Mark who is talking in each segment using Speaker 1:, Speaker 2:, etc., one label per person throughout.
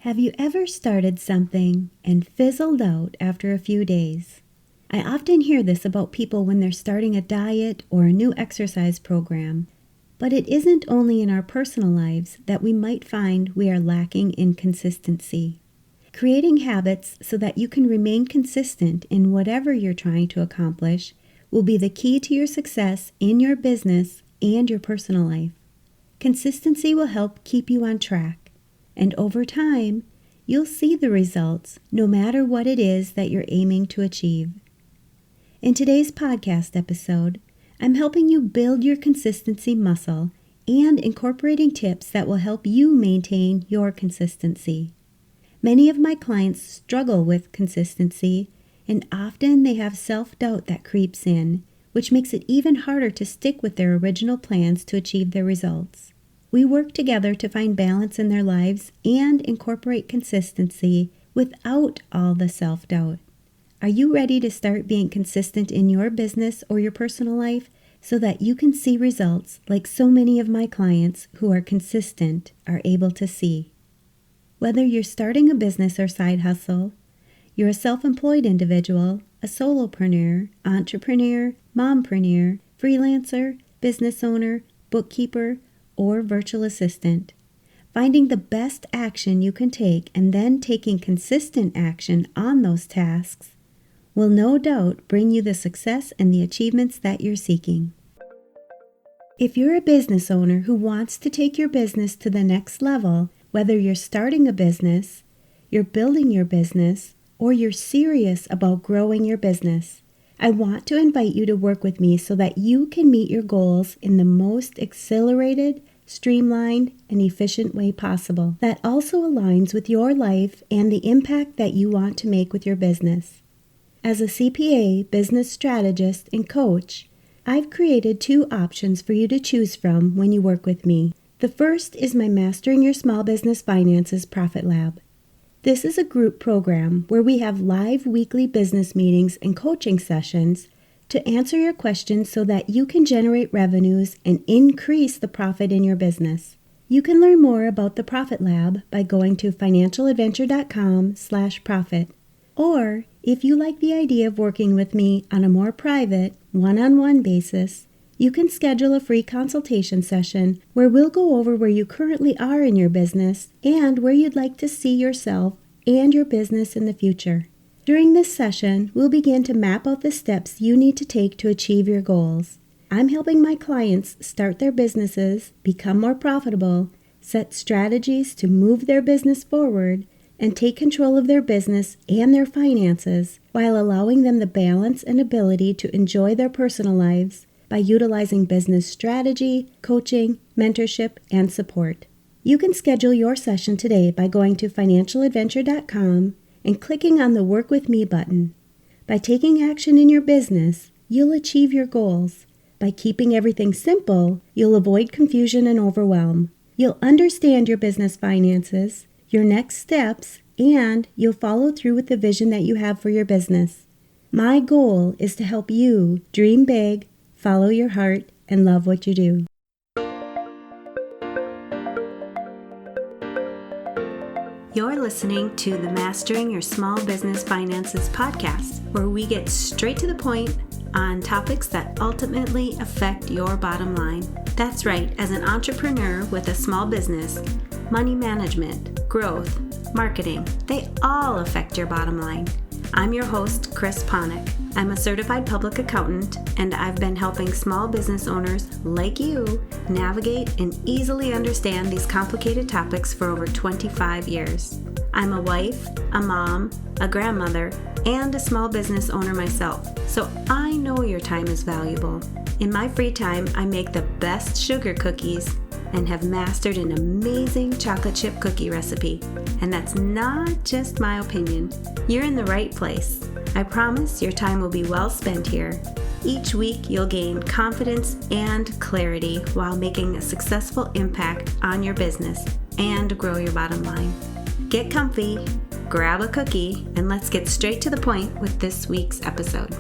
Speaker 1: Have you ever started something and fizzled out after a few days? I often hear this about people when they're starting a diet or a new exercise program, but it isn't only in our personal lives that we might find we are lacking in consistency. Creating habits so that you can remain consistent in whatever you're trying to accomplish will be the key to your success in your business and your personal life. Consistency will help keep you on track. And over time, you'll see the results no matter what it is that you're aiming to achieve. In today's podcast episode, I'm helping you build your consistency muscle and incorporating tips that will help you maintain your consistency. Many of my clients struggle with consistency, and often they have self-doubt that creeps in, which makes it even harder to stick with their original plans to achieve their results. We work together to find balance in their lives and incorporate consistency without all the self-doubt. Are you ready to start being consistent in your business or your personal life so that you can see results like so many of my clients who are consistent are able to see? Whether you're starting a business or side hustle, you're a self-employed individual, a solopreneur, entrepreneur, mompreneur, freelancer, business owner, bookkeeper, or virtual assistant, finding the best action you can take and then taking consistent action on those tasks will no doubt bring you the success and the achievements that you're seeking. If you're a business owner who wants to take your business to the next level, whether you're starting a business, you're building your business, or you're serious about growing your business, I want to invite you to work with me so that you can meet your goals in the most accelerated, streamlined, and efficient way possible that also aligns with your life and the impact that you want to make with your business. As a CPA, business strategist, and coach, I've created 2 options for you to choose from when you work with me. The first is my Mastering Your Small Business Finances Profit Lab. This is a group program where we have live weekly business meetings and coaching sessions to answer your questions so that you can generate revenues and increase the profit in your business. You can learn more about the Profit Lab by going to financialadventure.com/profit. Or, if you like the idea of working with me on a more private, one-on-one basis, you can schedule a free consultation session where we'll go over where you currently are in your business and where you'd like to see yourself and your business in the future. During this session, we'll begin to map out the steps you need to take to achieve your goals. I'm helping my clients start their businesses, become more profitable, set strategies to move their business forward, and take control of their business and their finances while allowing them the balance and ability to enjoy their personal lives by utilizing business strategy, coaching, mentorship, and support. You can schedule your session today by going to financialadventure.com and clicking on the Work With Me button. By taking action in your business, you'll achieve your goals. By keeping everything simple, you'll avoid confusion and overwhelm. You'll understand your business finances, your next steps, and you'll follow through with the vision that you have for your business. My goal is to help you dream big, follow your heart, and love what you do. You're listening to the Mastering Your Small Business Finances podcast, where we get straight to the point on topics that ultimately affect your bottom line. That's right, as an entrepreneur with a small business, money management, growth, marketing, they all affect your bottom line. I'm your host, Chris Ponick. I'm a certified public accountant, and I've been helping small business owners like you navigate and easily understand these complicated topics for over 25 years. I'm a wife, a mom, a grandmother, and a small business owner myself, so I know your time is valuable. In my free time, I make the best sugar cookies and have mastered an amazing chocolate chip cookie recipe. And that's not just my opinion. You're in the right place. I promise your time will be well spent here. Each week, you'll gain confidence and clarity while making a successful impact on your business and grow your bottom line. Get comfy, grab a cookie, and let's get straight to the point with this week's episode.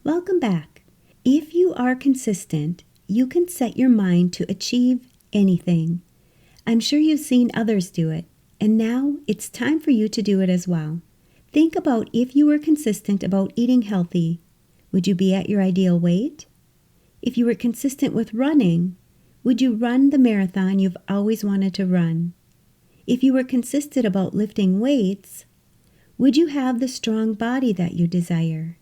Speaker 1: Welcome back. If you are consistent, you can set your mind to achieve anything. I'm sure you've seen others do it, and now it's time for you to do it as well. Think about if you were consistent about eating healthy, would you be at your ideal weight? If you were consistent with running, would you run the marathon you've always wanted to run? If you were consistent about lifting weights, would you have the strong body that you desire?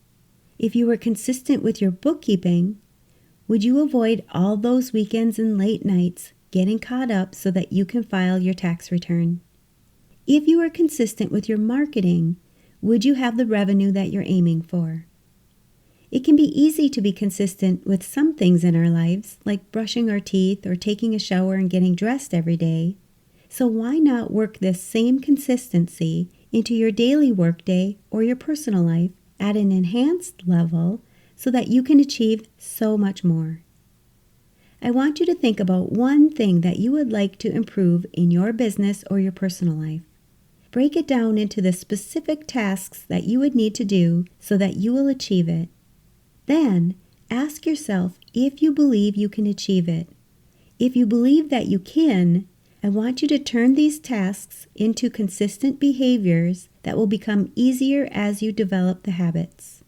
Speaker 1: If you were consistent with your bookkeeping, would you avoid all those weekends and late nights getting caught up so that you can file your tax return? If you were consistent with your marketing, would you have the revenue that you're aiming for? It can be easy to be consistent with some things in our lives, like brushing our teeth or taking a shower and getting dressed every day. So why not work this same consistency into your daily workday or your personal life at an enhanced level so that you can achieve so much more? I want you to think about one thing that you would like to improve in your business or your personal life. Break it down into the specific tasks that you would need to do so that you will achieve it. Then, ask yourself if you believe you can achieve it. If you believe that you can, I want you to turn these tasks into consistent behaviors that will become easier as you develop the habits.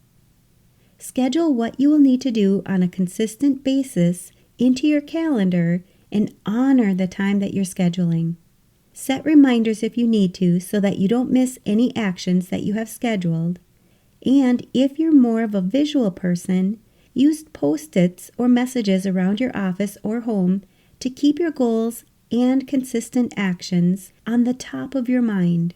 Speaker 1: Schedule what you will need to do on a consistent basis into your calendar and honor the time that you're scheduling. Set reminders if you need to so that you don't miss any actions that you have scheduled. And if you're more of a visual person, use Post-its or messages around your office or home to keep your goals and consistent actions on the top of your mind.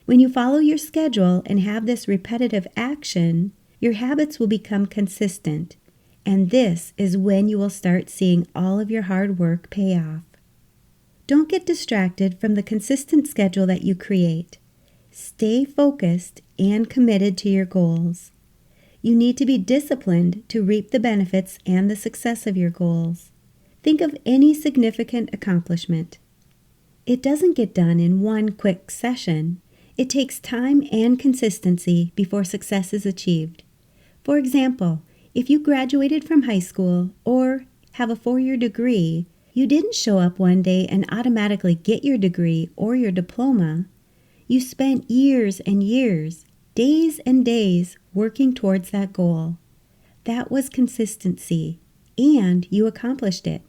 Speaker 1: When you follow your schedule and have this repetitive action, your habits will become consistent, and this is when you will start seeing all of your hard work pay off. Don't get distracted from the consistent schedule that you create. Stay focused and committed to your goals. You need to be disciplined to reap the benefits and the success of your goals. Think of any significant accomplishment. It doesn't get done in one quick session. It takes time and consistency before success is achieved. For example, if you graduated from high school or have a 4-year degree, you didn't show up one day and automatically get your degree or your diploma. You spent years and years, days and days working towards that goal. That was consistency, and you accomplished it.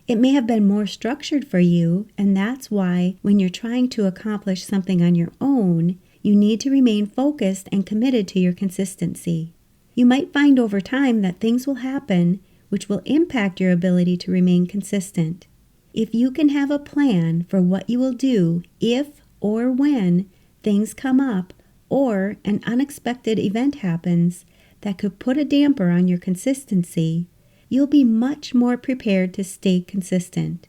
Speaker 1: It may have been more structured for you, and that's why when you're trying to accomplish something on your own, you need to remain focused and committed to your consistency. You might find over time that things will happen which will impact your ability to remain consistent. If you can have a plan for what you will do if or when things come up or an unexpected event happens that could put a damper on your consistency, you'll be much more prepared to stay consistent.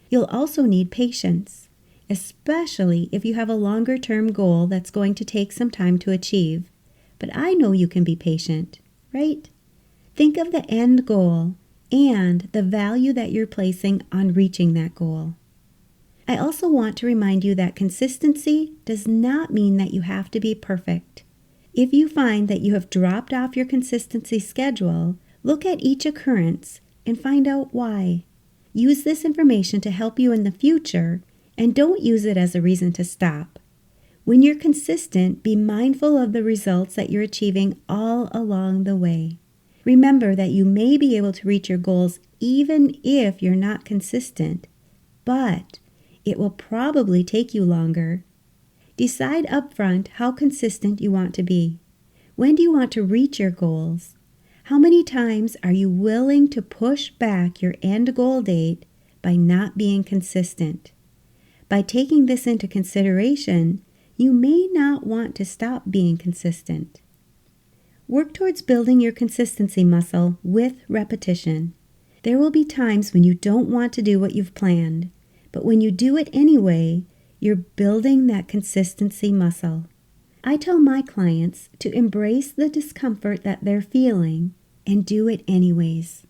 Speaker 1: You'll also need patience, especially if you have a longer-term goal that's going to take some time to achieve. But I know you can be patient, right? Think of the end goal and the value that you're placing on reaching that goal. I also want to remind you that consistency does not mean that you have to be perfect. If you find that you have dropped off your consistency schedule, look at each occurrence and find out why. Use this information to help you in the future, and don't use it as a reason to stop. When you're consistent, be mindful of the results that you're achieving all along the way. Remember that you may be able to reach your goals even if you're not consistent, but it will probably take you longer. Decide upfront how consistent you want to be. When do you want to reach your goals? How many times are you willing to push back your end goal date by not being consistent? By taking this into consideration, you may not want to stop being consistent. Work towards building your consistency muscle with repetition. There will be times when you don't want to do what you've planned, but when you do it anyway, you're building that consistency muscle. I tell my clients to embrace the discomfort that they're feeling and do it anyways.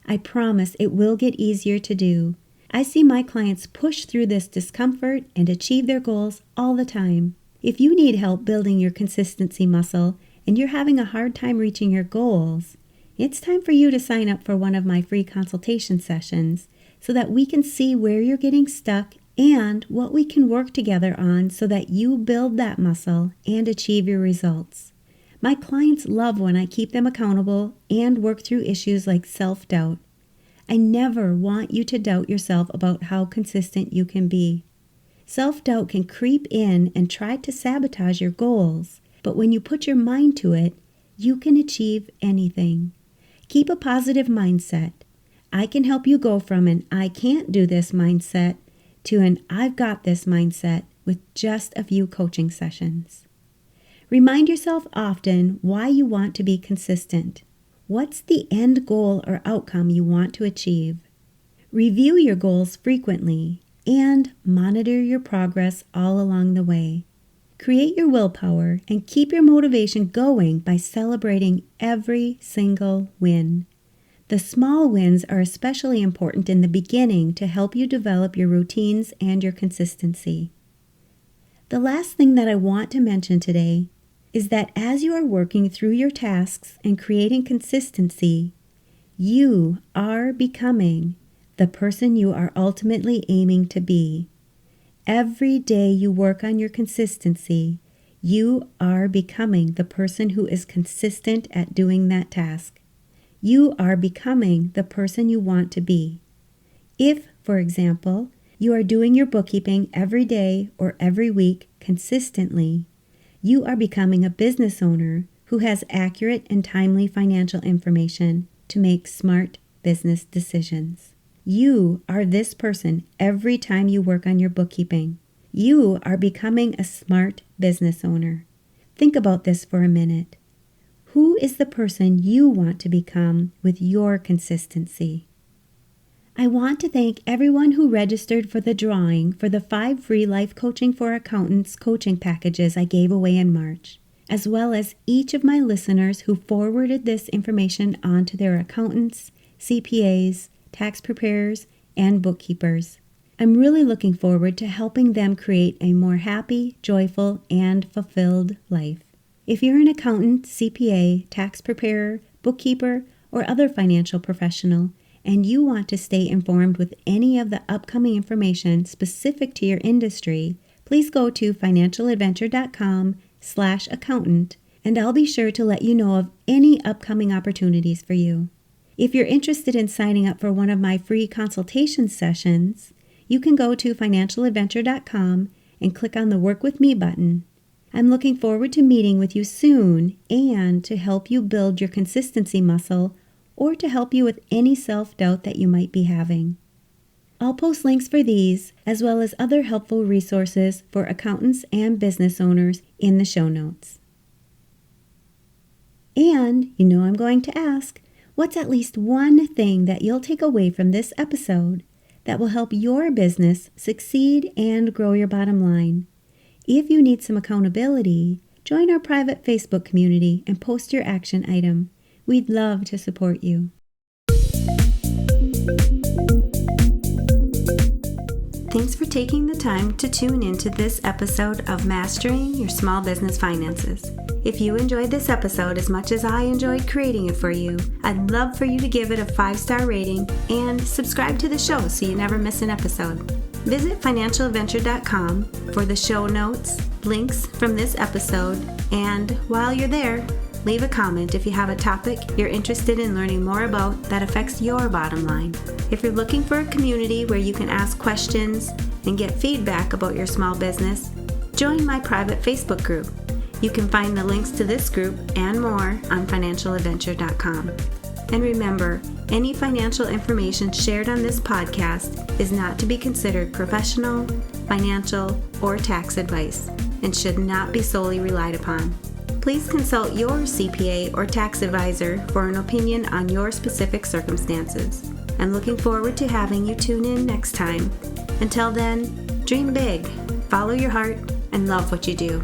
Speaker 1: I promise it will get easier to do. I see my clients push through this discomfort and achieve their goals all the time. If you need help building your consistency muscle and you're having a hard time reaching your goals, it's time for you to sign up for one of my free consultation sessions so that we can see where you're getting stuck and what we can work together on so that you build that muscle and achieve your results. My clients love when I keep them accountable and work through issues like self-doubt. I never want you to doubt yourself about how consistent you can be. Self-doubt can creep in and try to sabotage your goals, but when you put your mind to it, you can achieve anything. Keep a positive mindset. I can help you go from an I can't do this mindset to an I've got this mindset with just a few coaching sessions. Remind yourself often why you want to be consistent. What's the end goal or outcome you want to achieve? Review your goals frequently and monitor your progress all along the way. Create your willpower and keep your motivation going by celebrating every single win. The small wins are especially important in the beginning to help you develop your routines and your consistency. The last thing that I want to mention today is that as you are working through your tasks and creating consistency, you are becoming the person you are ultimately aiming to be. Every day you work on your consistency, you are becoming the person who is consistent at doing that task. You are becoming the person you want to be. If, for example, you are doing your bookkeeping every day or every week consistently, you are becoming a business owner who has accurate and timely financial information to make smart business decisions. You are this person every time you work on your bookkeeping. You are becoming a smart business owner. Think about this for a minute. Who is the person you want to become with your consistency? I want to thank everyone who registered for the drawing for the 5 free Life Coaching for Accountants coaching packages I gave away in March, as well as each of my listeners who forwarded this information on to their accountants, CPAs, tax preparers, and bookkeepers. I'm really looking forward to helping them create a more happy, joyful, and fulfilled life. If you're an accountant, CPA, tax preparer, bookkeeper, or other financial professional, and you want to stay informed with any of the upcoming information specific to your industry, please go to financialadventure.com/accountant, and I'll be sure to let you know of any upcoming opportunities for you. If you're interested in signing up for one of my free consultation sessions, you can go to financialadventure.com and click on the Work With Me button. I'm looking forward to meeting with you soon and to help you build your consistency muscle or to help you with any self-doubt that you might be having. I'll post links for these as well as other helpful resources for accountants and business owners in the show notes. And you know I'm going to ask, what's at least one thing that you'll take away from this episode that will help your business succeed and grow your bottom line? If you need some accountability, join our private Facebook community and post your action item. We'd love to support you. Thanks for taking the time to tune into this episode of Mastering Your Small Business Finances. If you enjoyed this episode as much as I enjoyed creating it for you, I'd love for you to give it a 5-star rating and subscribe to the show so you never miss an episode. Visit financialadventure.com for the show notes, links from this episode, and while you're there, leave a comment if you have a topic you're interested in learning more about that affects your bottom line. If you're looking for a community where you can ask questions and get feedback about your small business, join my private Facebook group. You can find the links to this group and more on financialadventure.com. And remember, any financial information shared on this podcast is not to be considered professional, financial, or tax advice and should not be solely relied upon. Please consult your CPA or tax advisor for an opinion on your specific circumstances. I'm looking forward to having you tune in next time. Until then, dream big, follow your heart, and love what you do.